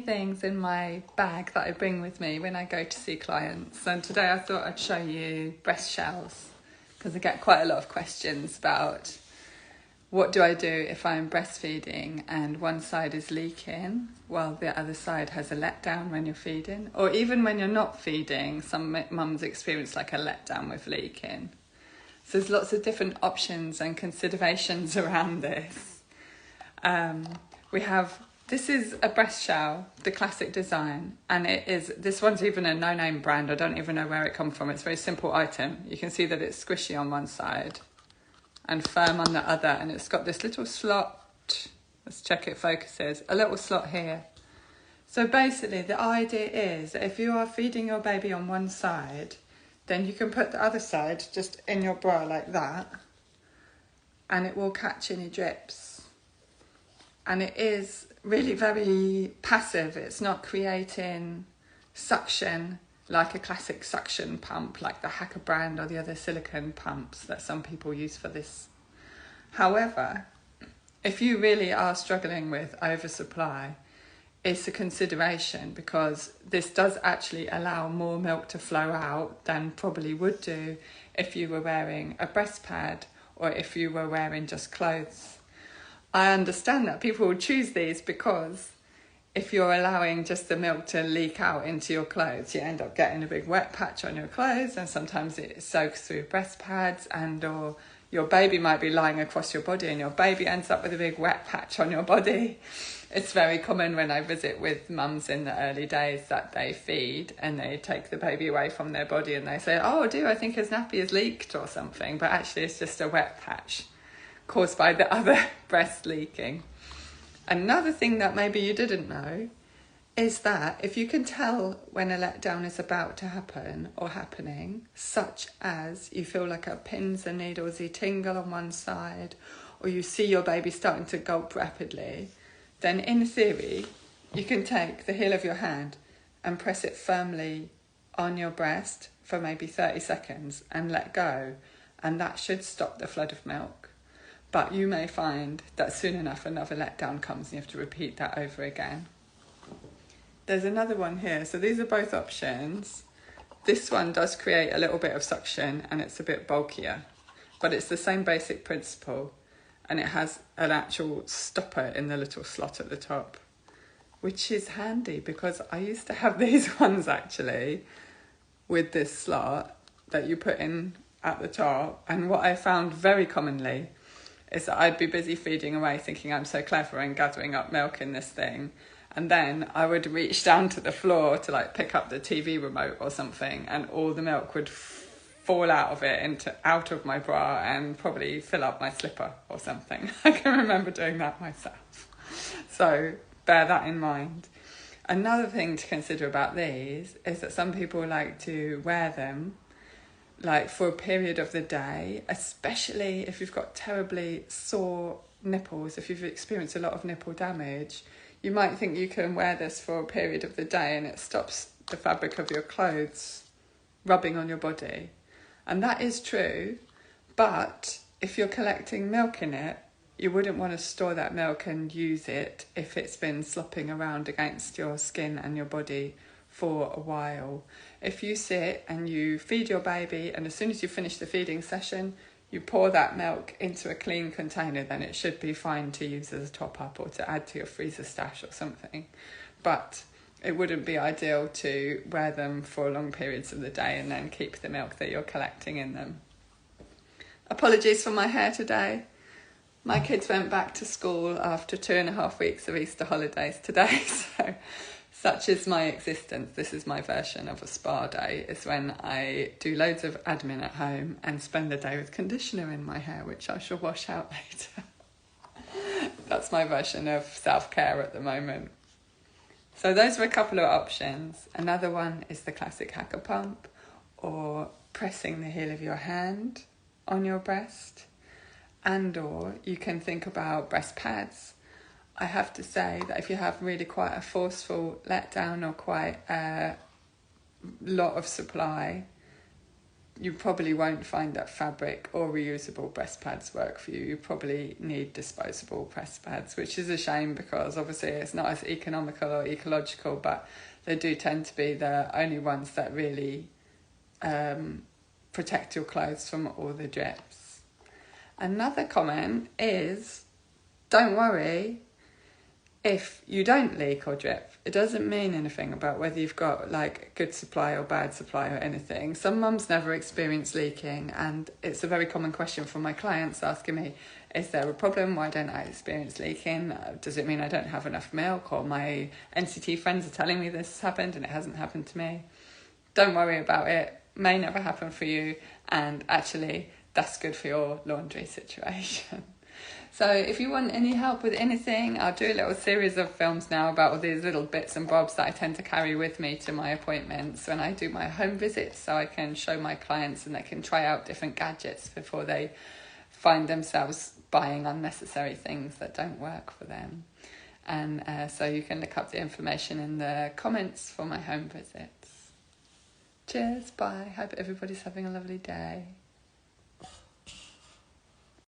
things in my bag that I bring with me when I go to see clients. And today I thought I'd show you breast shells, because I get quite a lot of questions about what do I do if I'm breastfeeding and one side is leaking while the other side has a letdown when you're feeding, or even when you're not feeding. Some mums experience like a letdown with leaking. So there's lots of different options and considerations around this. This is a breast shell, the classic design, and this one's even a no-name brand. I don't even know where it comes from. It's a very simple item. You can see that it's squishy on one side and firm on the other, and it's got this little slot. Let's check it focuses. A little slot here. So basically the idea is that if you are feeding your baby on one side, then you can put the other side just in your bra like that, and it will catch any drips. And it is really very passive. It's not creating suction like a classic suction pump, like the Hacker brand or the other silicone pumps that some people use for this. However, if you really are struggling with oversupply, it's a consideration, because this does actually allow more milk to flow out than probably would do if you were wearing a breast pad or if you were wearing just clothes. I understand that people would choose these because if you're allowing just the milk to leak out into your clothes, you end up getting a big wet patch on your clothes, and sometimes it soaks through breast pads, or your baby might be lying across your body and your baby ends up with a big wet patch on your body. It's very common when I visit with mums in the early days that they feed and they take the baby away from their body and they say, "Oh dear, I think his nappy has leaked or something," but actually it's just a wet patch caused by the other breast leaking. Another thing that maybe you didn't know is that if you can tell when a letdown is about to happen or happening, such as you feel like a pins and needlesy tingle on one side, or you see your baby starting to gulp rapidly, then in theory, you can take the heel of your hand and press it firmly on your breast for maybe 30 seconds and let go, and that should stop the flood of milk. But you may find that soon enough another letdown comes and you have to repeat that over again. There's another one here. So these are both options. This one does create a little bit of suction and it's a bit bulkier, but it's the same basic principle, and it has an actual stopper in the little slot at the top, which is handy because I used to have these ones actually with this slot that you put in at the top, and what I found very commonly is that I'd be busy feeding away thinking I'm so clever and gathering up milk in this thing, and then I would reach down to the floor to like pick up the TV remote or something, and all the milk would fall out of it out of my bra and probably fill up my slipper or something. I can remember doing that myself. So bear that in mind. Another thing to consider about these is that some people like to wear them like for a period of the day, especially if you've got terribly sore nipples. If you've experienced a lot of nipple damage, you might think you can wear this for a period of the day and it stops the fabric of your clothes rubbing on your body. And that is true, but if you're collecting milk in it, you wouldn't want to store that milk and use it if it's been slopping around against your skin and your body for a while. If you sit and you feed your baby, and as soon as you finish the feeding session, you pour that milk into a clean container, then it should be fine to use as a top-up or to add to your freezer stash or something. But it wouldn't be ideal to wear them for long periods of the day and then keep the milk that you're collecting in them. Apologies for my hair today. My kids went back to school after 2.5 weeks of Easter holidays today, so such is my existence. This is my version of a spa day. It's when I do loads of admin at home and spend the day with conditioner in my hair, which I shall wash out later. That's my version of self-care at the moment. So those are a couple of options. Another one is the classic Hacker pump, or pressing the heel of your hand on your breast, or you can think about breast pads. I have to say that if you have really quite a forceful letdown or quite a lot of supply, you probably won't find that fabric or reusable breast pads work for you. You probably need disposable breast pads, which is a shame because obviously it's not as economical or ecological, but they do tend to be the only ones that really protect your clothes from all the drips. Another comment is, don't worry if you don't leak or drip. It doesn't mean anything about whether you've got like good supply or bad supply or anything. Some mums never experience leaking, and it's a very common question from my clients asking me, is there a problem? Why don't I experience leaking? Does it mean I don't have enough milk, or my NCT friends are telling me this has happened and it hasn't happened to me? Don't worry about it. May never happen for you, and actually that's good for your laundry situation. So if you want any help with anything, I'll do a little series of films now about all these little bits and bobs that I tend to carry with me to my appointments when I do my home visits, so I can show my clients and they can try out different gadgets before they find themselves buying unnecessary things that don't work for them. And so you can look up the information in the comments for my home visits. Cheers, bye. Hope everybody's having a lovely day.